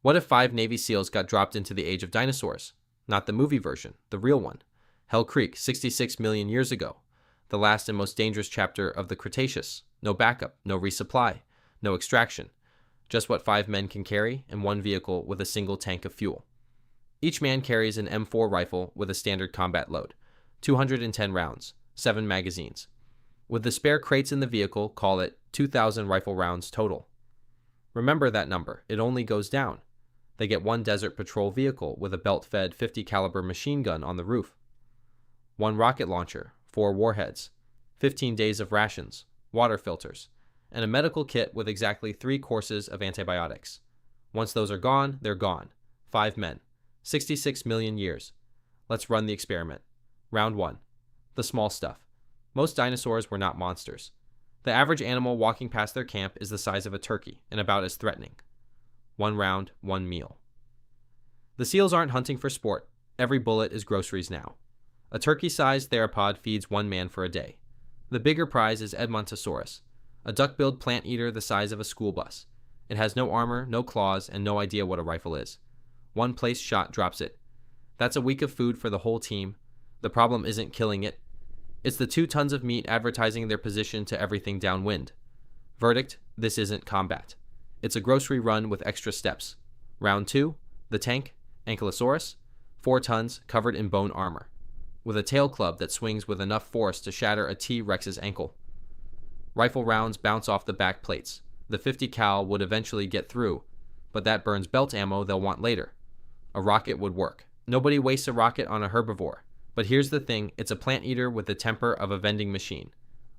What if 5 Navy SEALs got dropped into the age of dinosaurs? Not the movie version, the real one. Hell Creek, 66 million years ago. The last and most dangerous chapter of the Cretaceous. No backup, no resupply, no extraction. Just what 5 men can carry and 1 vehicle with a single tank of fuel. Each man carries an M4 rifle with a standard combat load. 210 rounds, 7 magazines. With the spare crates in the vehicle, call it 2,000 rifle rounds total. Remember that number, it only goes down. They get 1 desert patrol vehicle with a belt-fed 50 caliber machine gun on the roof. 1 rocket launcher, 4 warheads, 15 days of rations, water filters, and a medical kit with exactly 3 courses of antibiotics. Once those are gone, they're gone. 5 men, 66 million years. Let's run the experiment. Round 1. The small stuff. Most dinosaurs were not monsters. The average animal walking past their camp is the size of a turkey and about as threatening. 1 round, 1 meal. The seals aren't hunting for sport. Every bullet is groceries now. A turkey-sized theropod feeds 1 man for a day. The bigger prize is Ankylosaurus, a duck-billed plant eater the size of a school bus. It has no armor, no claws, and no idea what a rifle is. 1 placed shot drops it. That's a week of food for the whole team. The problem isn't killing it. It's the 2 tons of meat advertising their position to everything downwind. Verdict, this isn't combat. It's a grocery run with extra steps. Round 2, the tank, Ankylosaurus, 4 tons covered in bone armor, with a tail club that swings with enough force to shatter a T-Rex's ankle. Rifle rounds bounce off the back plates. The 50 cal would eventually get through, but that burns belt ammo they'll want later. A rocket would work. Nobody wastes a rocket on a herbivore. But here's the thing, it's a plant eater with the temper of a vending machine.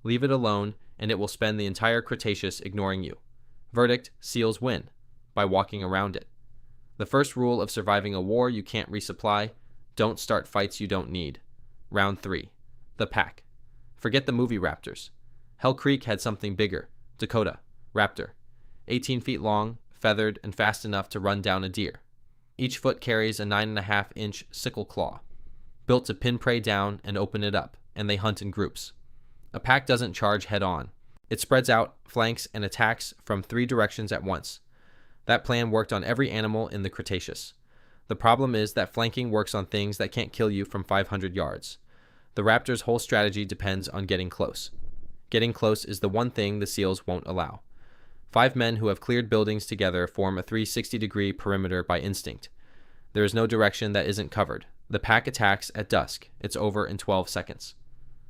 Leave it alone, and it will spend the entire Cretaceous ignoring you. Verdict, seals win, by walking around it. The first rule of surviving a war you can't resupply, don't start fights you don't need. Round 3, the pack. Forget the movie raptors. Hell Creek had something bigger, Dakotaraptor. 18 feet long, feathered, and fast enough to run down a deer. Each foot carries a 9.5-inch sickle claw, built to pin prey down and open it up, and they hunt in groups. A pack doesn't charge head-on. It spreads out, flanks, and attacks from 3 directions at once. That plan worked on every animal in the Cretaceous. The problem is that flanking works on things that can't kill you from 500 yards. The raptor's whole strategy depends on getting close. Getting close is the one thing the seals won't allow. 5 men who have cleared buildings together form a 360-degree perimeter by instinct. There is no direction that isn't covered. The pack attacks at dusk. It's over in 12 seconds.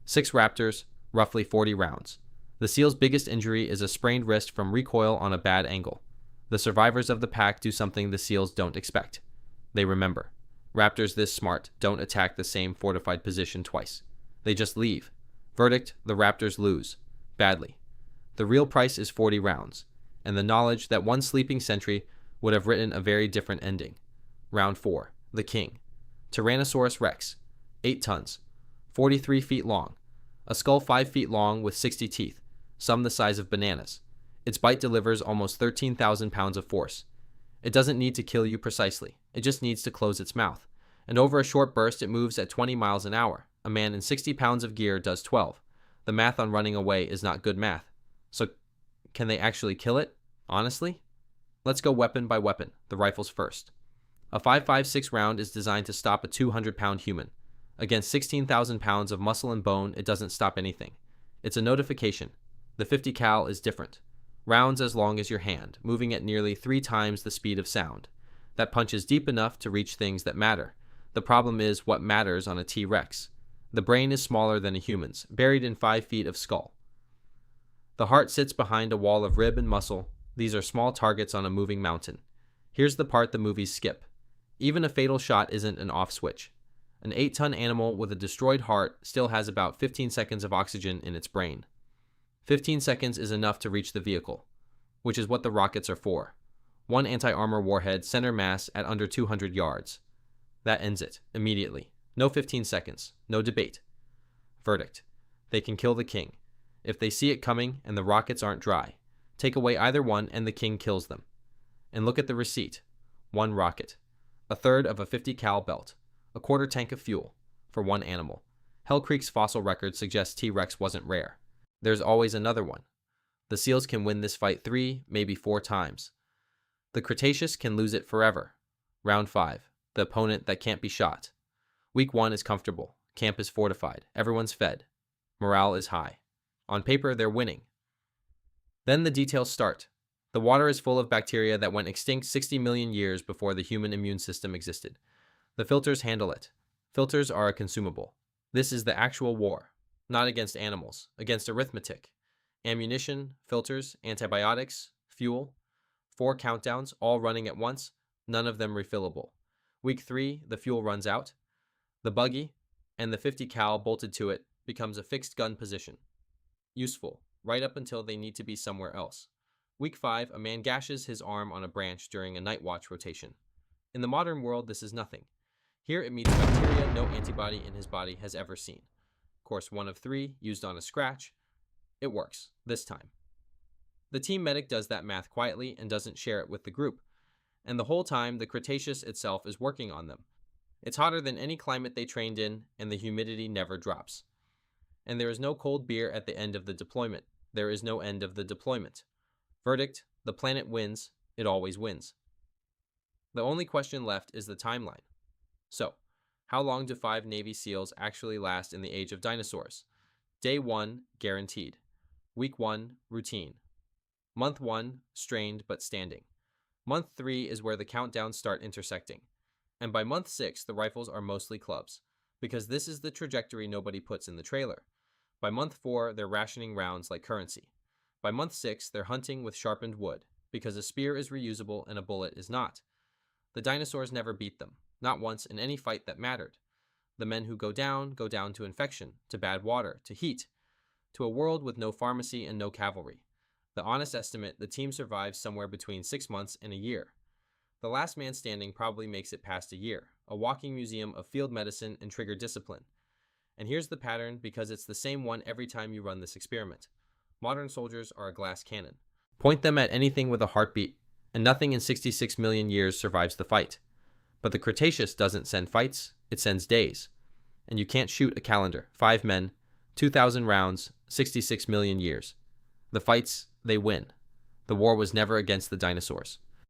6 raptors, roughly 40 rounds. The seal's biggest injury is a sprained wrist from recoil on a bad angle. The survivors of the pack do something the seals don't expect. They remember. Raptors this smart don't attack the same fortified position twice. They just leave. Verdict, the raptors lose. Badly. The real price is 40 rounds, and the knowledge that 1 sleeping sentry would have written a very different ending. Round 4, the king. Tyrannosaurus rex, 8 tons, 43 feet long, a skull 5 feet long with 60 teeth, some the size of bananas. Its bite delivers almost 13,000 pounds of force. It doesn't need to kill you precisely, it just needs to close its mouth. And over a short burst it moves at 20 miles an hour. A man in 60 pounds of gear does 12. The math on running away is not good math. So, can they actually kill it? Honestly? Let's go weapon by weapon, the rifles first. A 5.56 round is designed to stop a 200-pound human. Against 16,000 pounds of muscle and bone, it doesn't stop anything. It's a notification. The 50 cal is different. Rounds as long as your hand, moving at nearly 3 times the speed of sound. That punch is deep enough to reach things that matter. The problem is what matters on a T-Rex. The brain is smaller than a human's, buried in 5 feet of skull. The heart sits behind a wall of rib and muscle. These are small targets on a moving mountain. Here's the part the movies skip. Even a fatal shot isn't an off switch. An 8-ton animal with a destroyed heart still has about 15 seconds of oxygen in its brain. 15 seconds is enough to reach the vehicle, which is what the rockets are for. 1 anti-armor warhead center mass at under 200 yards. That ends it, immediately. No 15 seconds, no debate. Verdict. They can kill the king. If they see it coming and the rockets aren't dry, take away either one and the king kills them. And look at the receipt. 1 rocket. A third of a 50 cal belt. A quarter tank of fuel. For 1 animal. Hell Creek's fossil record suggests T-Rex wasn't rare. There's always another one. The seals can win this fight 3, maybe 4 times. The Cretaceous can lose it forever. Round 5. The opponent that can't be shot. Week 1 is comfortable. Camp is fortified. Everyone's fed. Morale is high. On paper, they're winning. Then the details start. The water is full of bacteria that went extinct 60 million years before the human immune system existed. The filters handle it. Filters are a consumable. This is the actual war. Not against animals, against arithmetic. Ammunition, filters, antibiotics, fuel. 4 countdowns, all running at once, none of them refillable. Week 3, the fuel runs out. The buggy, and the 50 cal bolted to it, becomes a fixed gun position. Useful, right up until they need to be somewhere else. Week 5, a man gashes his arm on a branch during a night watch rotation. In the modern world, this is nothing. Here it meets bacteria no antibody in his body has ever seen. Course 1 of 3, used on a scratch. It works, this time. The team medic does that math quietly and doesn't share it with the group. And the whole time, the Cretaceous itself is working on them. It's hotter than any climate they trained in, and the humidity never drops. And there is no cold beer at the end of the deployment. There is no end of the deployment. Verdict, the planet wins. It always wins. The only question left is the timeline. So, how long do 5 Navy SEALs actually last in the age of dinosaurs? Day 1, guaranteed. Week 1, routine. Month 1, strained but standing. Month 3 is where the countdowns start intersecting. And by month 6, the rifles are mostly clubs, because this is the trajectory nobody puts in the trailer. By month 4, they're rationing rounds like currency. By month 6, they're hunting with sharpened wood, because a spear is reusable and a bullet is not. The dinosaurs never beat them, not once in any fight that mattered. The men who go down to infection, to bad water, to heat, to a world with no pharmacy and no cavalry. The honest estimate, the team survives somewhere between 6 months and a year. The last man standing probably makes it past a year, a walking museum of field medicine and trigger discipline. And here's the pattern, because it's the same one every time you run this experiment. Modern soldiers are a glass cannon. Point them at anything with a heartbeat, and nothing in 66 million years survives the fight. But the Cretaceous doesn't send fights, it sends days. And you can't shoot a calendar. 5 men, 2,000 rounds, 66 million years. The fights, they win. The war was never against the dinosaurs.